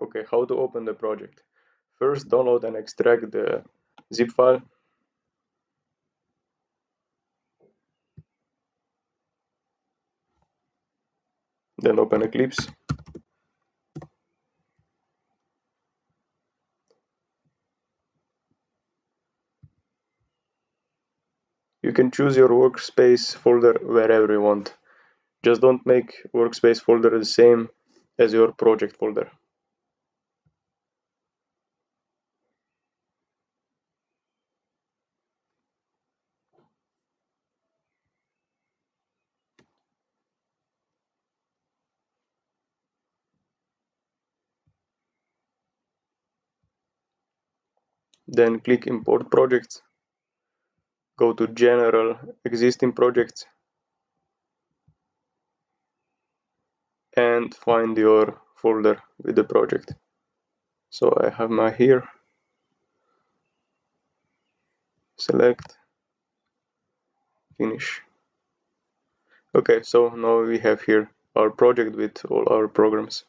Okay, how to open the project. First, download and extract the zip file. Then open Eclipse. You can choose your workspace folder wherever you want. Just don't make workspace folder the same as your project folder. Then click Import Projects. Go to General, Existing Projects, and find your folder with the project. So I have my here. Select, finish. Okay, so now we have here our project with all our programs.